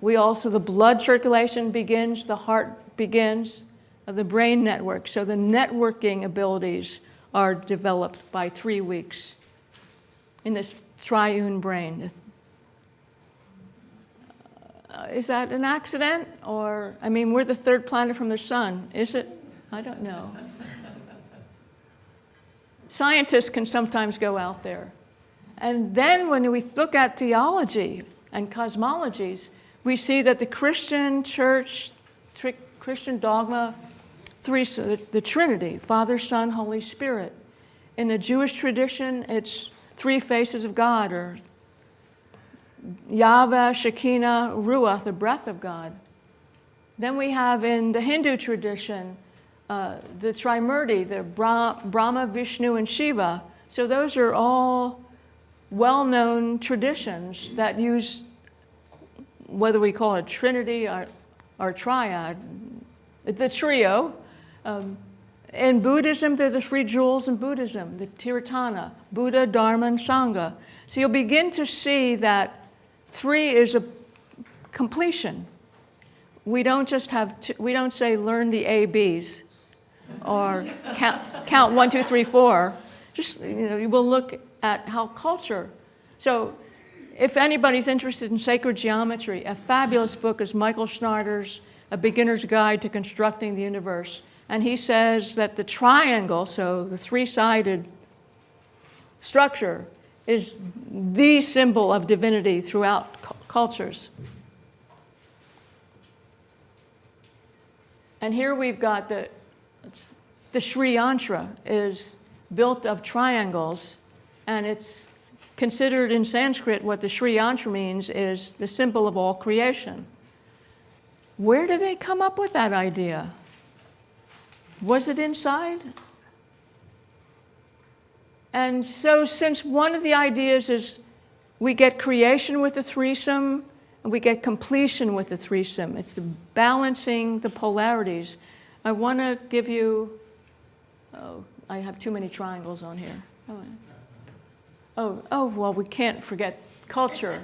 The blood circulation begins, the heart begins, the brain network. So the networking abilities are developed by 3 weeks in this triune brain. Is that an accident? Or, I mean, we're the 3rd planet from the sun. Is it? I don't know. Scientists can sometimes go out there. And then when we look at theology and cosmologies, we see that the Christian church, Christian dogma, the Trinity, Father, Son, Holy Spirit. In the Jewish tradition, it's 3 faces of God, or Yahweh, Shekinah, Ruach, the breath of God. Then we have in the Hindu tradition, the Trimurti, the Brahma, Vishnu, and Shiva. So those are all well-known traditions that use, whether we call it Trinity or Triad, the trio. In Buddhism, they're the 3 jewels in Buddhism, the Tiratana, Buddha, Dharma, and Sangha. So you'll begin to see that 3 is a completion. We don't just have we don't say learn the ABs or count 1, 2, 3, 4. Just, you will look at how culture. So if anybody's interested in sacred geometry, a fabulous book is Michael Schneider's A Beginner's Guide to Constructing the Universe. And he says that the triangle, so the three-sided structure, is the symbol of divinity throughout cultures. And here we've got the Sri Yantra is built of triangles, and it's considered in Sanskrit what the Sri Yantra means is the symbol of all creation. Where did they come up with that idea? Was it inside? And so since one of the ideas is we get creation with the threesome, and we get completion with the threesome, it's the balancing the polarities. I want to give you, I have too many triangles on here. Well, we can't forget culture.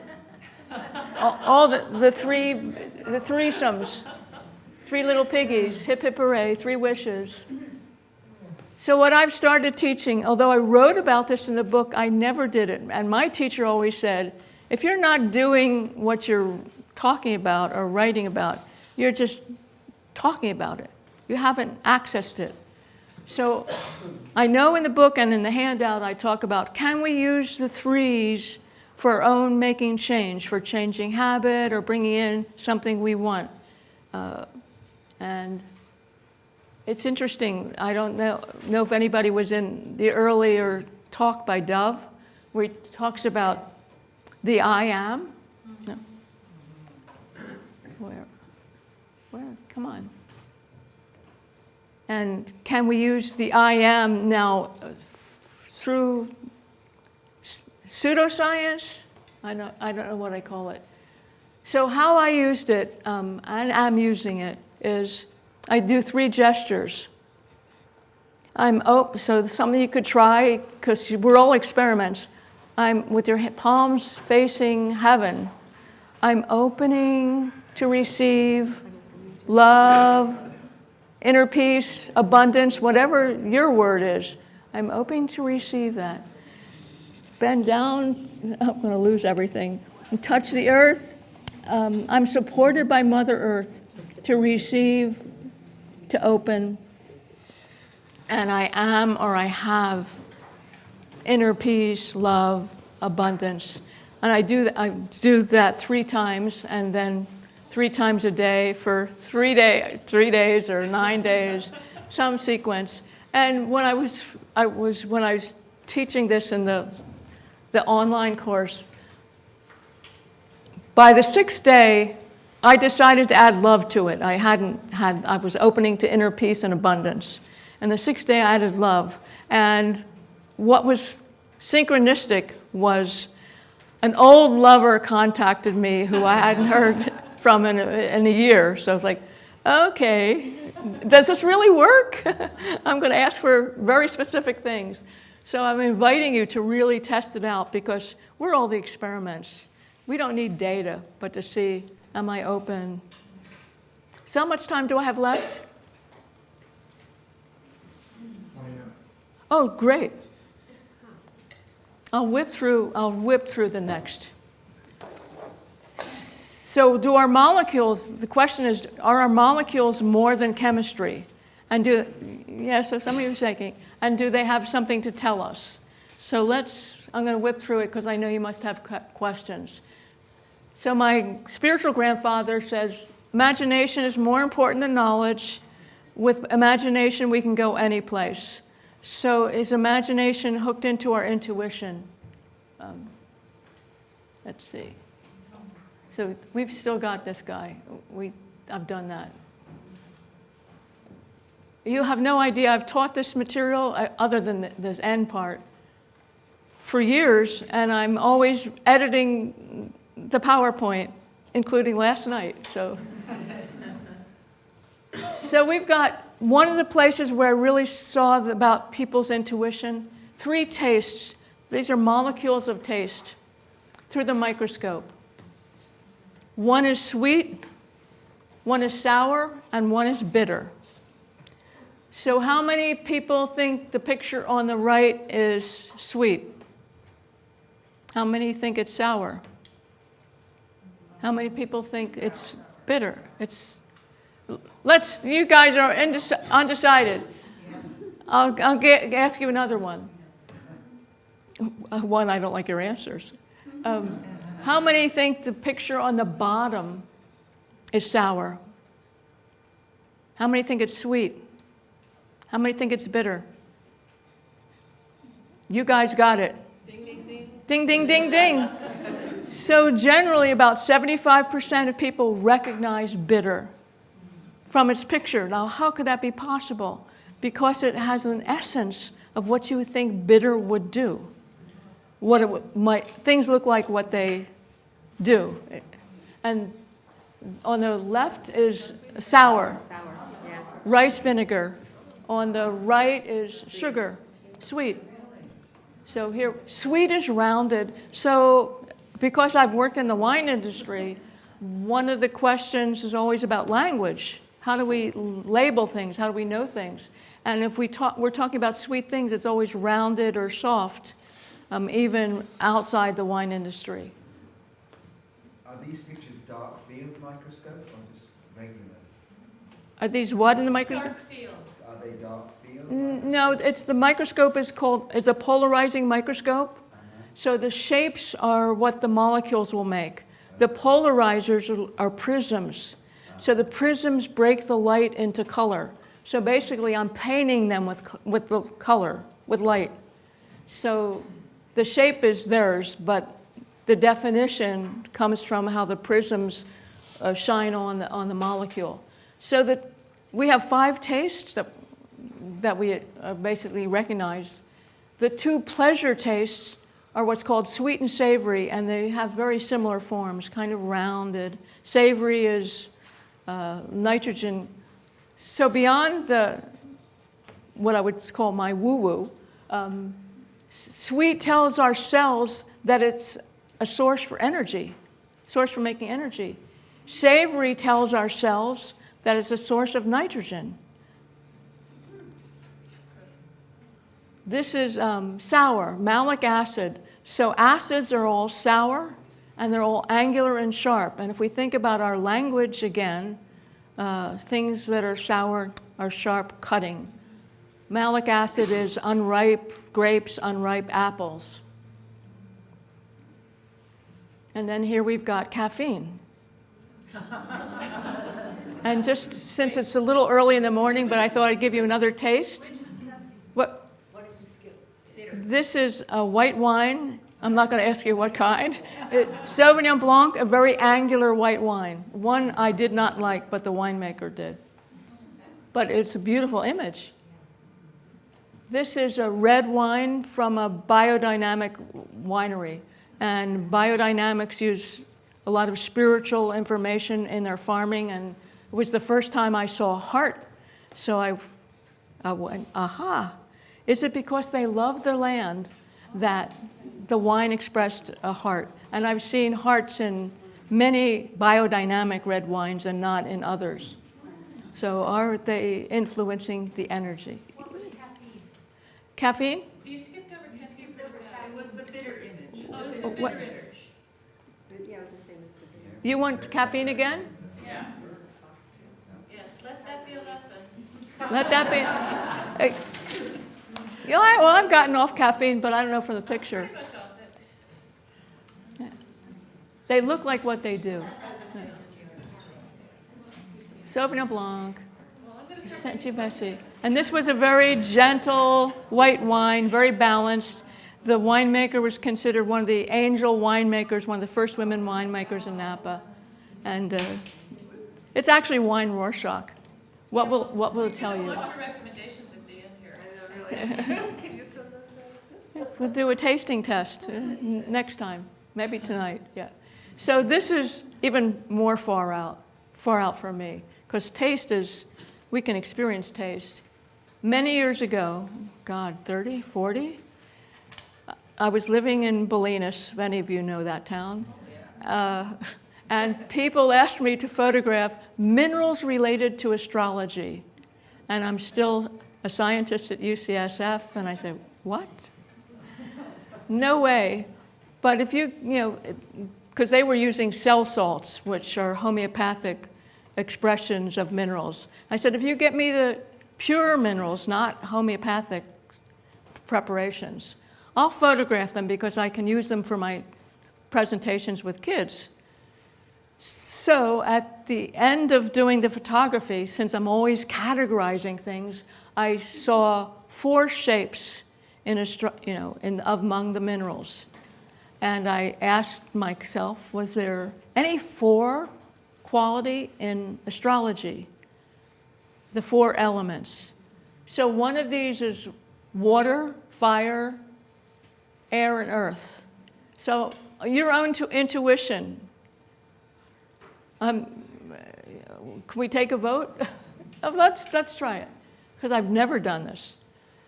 all the threesomes, 3 little piggies, hip hip hooray, 3 wishes. So what I've started teaching, although I wrote about this in the book, I never did it. And my teacher always said, if you're not doing what you're talking about or writing about, you're just talking about it. You haven't accessed it. So I know in the book and in the handout I talk about, can we use the 3s for our own making change, for changing habit or bringing in something we want? And it's interesting, I don't know if anybody was in the earlier talk by Dove, where he talks about the I am. No. Where? Come on. And can we use the I am now through pseudoscience? I don't know what I call it. So how I used it, and I'm using it, is I do 3 gestures. I'm open, so something you could try, because we're all experiments. I'm with your palms facing heaven. I'm opening to receive love, inner peace, abundance, whatever your word is. I'm open to receive that. Bend down. I'm going to lose everything. And touch the earth. I'm supported by Mother Earth to receive, to open. And I am or I have inner peace, love, abundance. And I do that 3 times, and then 3 times a day for 3 days or 9 days, some sequence. And when I was teaching this in the online course, by the 6th day, I decided to add love to it. I was opening to inner peace and abundance. And the 6th day I added love. And what was synchronistic was an old lover contacted me who I hadn't heard from in a year. So I was like, okay, does this really work? I'm going to ask for very specific things. So I'm inviting you to really test it out, because we're all the experiments. We don't need data, but to see, am I open? So how much time do I have left? 20 minutes. Oh, great. I'll whip through the next. So do our molecules, the question is, are our molecules more than chemistry? And so some of you are shaking, and do they have something to tell us? So I'm going to whip through it because I know you must have questions. So my spiritual grandfather says, imagination is more important than knowledge. With imagination, we can go any place. So is imagination hooked into our intuition? Let's see. So we've still got this guy. I've done that. You have no idea. I've taught this material, other than this end part, for years, and I'm always editing the PowerPoint, including last night. So we've got one of the places where I really saw about people's intuition, 3 tastes. These are molecules of taste through the microscope. One is sweet, one is sour, and one is bitter. So how many people think the picture on the right is sweet? How many think it's sour? How many people think it's bitter? You guys are undecided. I'll ask you another one. One, I don't like your answers. How many think the picture on the bottom is sour? How many think it's sweet? How many think it's bitter? You guys got it. Ding, ding, ding. Ding, ding, ding, ding. So generally about 75% of people recognize bitter from its picture. Now, how could that be possible? Because it has an essence of what you would think bitter would do. Things look like what they do. And on the left is sour, Sour, yeah. rice vinegar. On the right is sugar, sweet. So here, sweet is rounded. So because I've worked in the wine industry, one of the questions is always about language. How do we label things? How do we know things? And if we're talking about sweet things, it's always rounded or soft, even outside the wine industry. Are these pictures dark field microscope or just regular? Are these what in the microscope? Dark field. Are they dark field? No, it's the microscope is a polarizing microscope. So the shapes are what the molecules will make. The polarizers are prisms. So the prisms break the light into color. So basically I'm painting them with the color, with light. So the shape is theirs, but the definition comes from how the prisms shine on the molecule. So that we have 5 tastes that we basically recognize. The 2 pleasure tastes are what's called sweet and savory, and they have very similar forms, kind of rounded. Savory is nitrogen. So beyond what I would call my woo-woo, sweet tells our cells that it's a source for energy, source for making energy. Savory tells our cells that it's a source of nitrogen. This is sour, malic acid. So acids are all sour, and they're all angular and sharp. And if we think about our language again, things that are sour are sharp cutting. Malic acid is unripe grapes, unripe apples. And then here we've got caffeine. And just since it's a little early in the morning, but I thought I'd give you another taste. What What did you skip? This is a white wine. I'm not going to ask you what kind. Sauvignon Blanc, a very angular white wine. One I did not like, but the winemaker did. But it's a beautiful image. This is a red wine from a biodynamic winery. And biodynamics use a lot of spiritual information in their farming. And it was the first time I saw a heart. So I went, aha. Is it because they love their land that the wine expressed a heart? And I've seen hearts in many biodynamic red wines and not in others. So are they influencing the energy? What was caffeine? Caffeine? You skipped over caffeine. It was the bitter image. Oh, it was the What? bitter image. Yeah, it was the same as the bitter. You want caffeine again? Yes. Yes, let that be a lesson. Let that be. Yeah, well, I've gotten off caffeine, but I don't know from the picture. Pretty much off it. They look like what they do. Sauvignon Blanc, Well, I'm going to start Saint Bessie. And this was a very gentle white wine, very balanced. The winemaker was considered one of the angel winemakers, one of the first women winemakers in Napa. And it's actually wine Rorschach. What will it tell you? What's your recommendations at the end here? Can you send those notes? We'll do a tasting test next time, maybe tonight, yeah. So this is even more far out for me, because taste is, we can experience taste. Many years ago, God, 30, 40, I was living in Bolinas, if any of you know that town, and people asked me to photograph minerals related to astrology. And I'm still a scientist at UCSF, and I said, what? No way. But if you know, because they were using cell salts, which are homeopathic expressions of minerals. I said, if you get me the pure minerals, not homeopathic preparations, I'll photograph them because I can use them for my presentations with kids. So at the end of doing the photography, since I'm always categorizing things, I saw 4 shapes among the minerals. And I asked myself, was there any 4 quality in astrology? The 4 elements. So one of these is water, fire, air, and earth. So your own intuition. Can we take a vote? Let's try it, because I've never done this.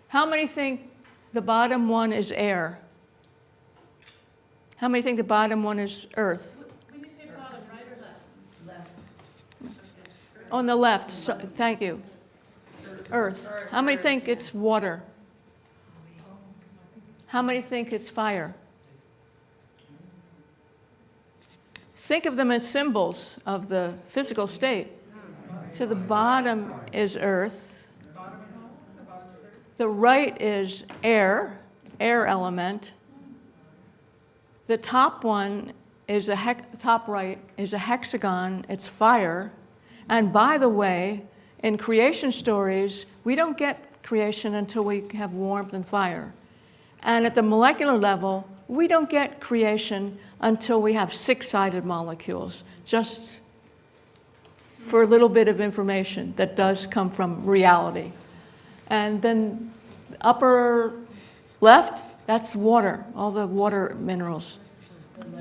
How many think the bottom one is air? How many think the bottom one is earth? When you say bottom, right or left? Left. On the left, so, thank you. Earth. How many think it's water? How many think it's fire? Think of them as symbols of the physical state. So the bottom is earth. The right is air element. The top one is top right is a hexagon, it's fire. And by the way, in creation stories, we don't get creation until we have warmth and fire. And at the molecular level, we don't get creation until we have 6-sided molecules, just for a little bit of information that does come from reality. And then upper left, that's water, all the water minerals.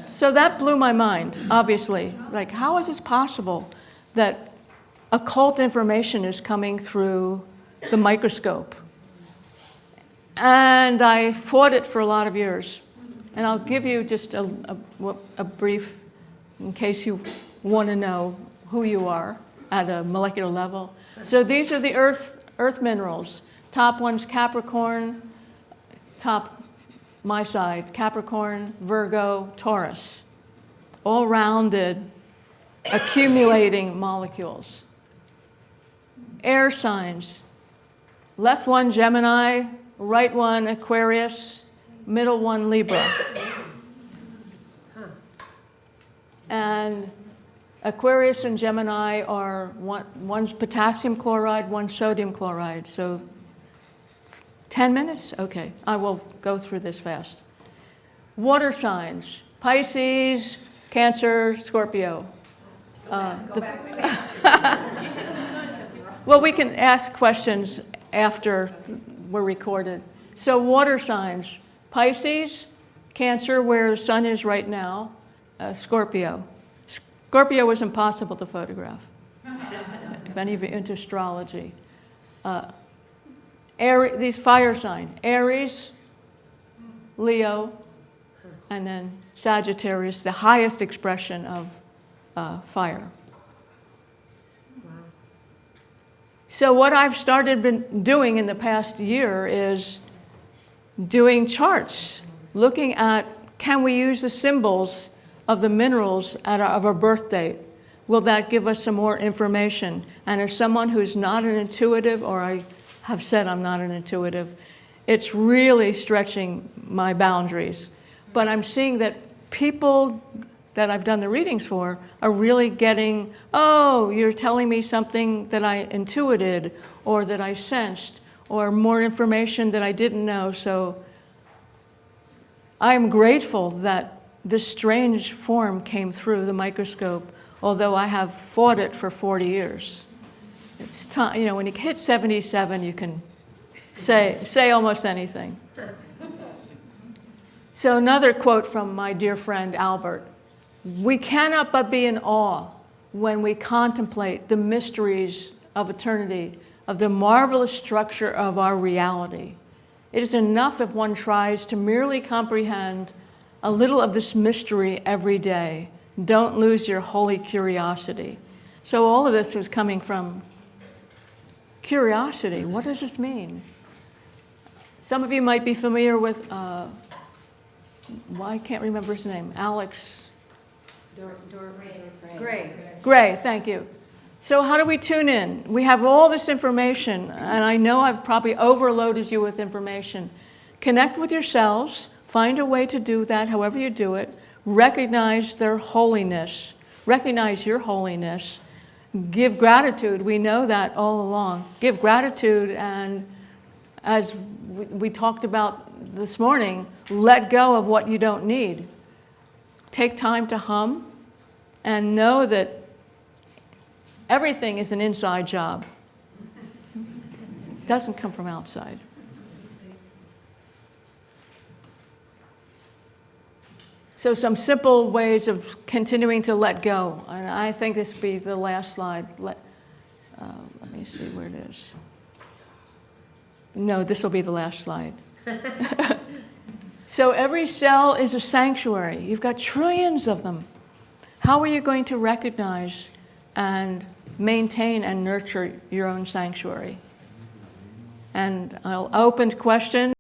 So that blew my mind, obviously. Like, how is this possible that occult information is coming through the microscope? And I fought it for a lot of years. And I'll give you just a brief, in case you want to know who you are at a molecular level. So these are the earth minerals. Top one's Capricorn, my side, Capricorn, Virgo, Taurus. All rounded, accumulating molecules. Air signs. Left one, Gemini. Right one, Aquarius. Middle one, Libra. And Aquarius and Gemini are, one's potassium chloride, one's sodium chloride. So 10 minutes? Okay, I will go through this fast. Water signs, Pisces, Cancer, Scorpio. Well, we can ask questions after we're recorded. So water signs, Pisces, Cancer, where the sun is right now, Scorpio. Scorpio is impossible to photograph, if any of you are into astrology. These fire sign, Aries, Leo, and then Sagittarius, the highest expression of fire. So what I've been doing in the past year is doing charts, looking at, can we use the symbols of the minerals of our birth date? Will that give us some more information? And as someone who's not an intuitive, or I have said I'm not an intuitive, it's really stretching my boundaries. But I'm seeing that people that I've done the readings for are really getting, oh, you're telling me something that I intuited or that I sensed or more information that I didn't know. So I'm grateful that this strange form came through the microscope, although I have fought it for 40 years. It's time, when you hit 77, you can say almost anything. So another quote from my dear friend Albert. We cannot but be in awe when we contemplate the mysteries of eternity, of the marvelous structure of our reality. It is enough if one tries to merely comprehend a little of this mystery every day. Don't lose your holy curiosity. So all of this is coming from curiosity. What does this mean? Some of you might be familiar with I can't remember his name, Alex Gray. Gray, thank you. So how do we tune in? We have all this information, and I know I've probably overloaded you with information. Connect with yourselves, find a way to do that, however you do it. Recognize their holiness. Recognize your holiness. Give gratitude. We know that all along. Give gratitude, and as we talked about this morning, let go of what you don't need. Take time to hum and know that everything is an inside job. It doesn't come from outside. So some simple ways of continuing to let go. And I think this will be the last slide. Let me see where it is. No, this will be the last slide. So every cell is a sanctuary. You've got trillions of them. How are you going to recognize and maintain and nurture your own sanctuary? And I'll open to questions.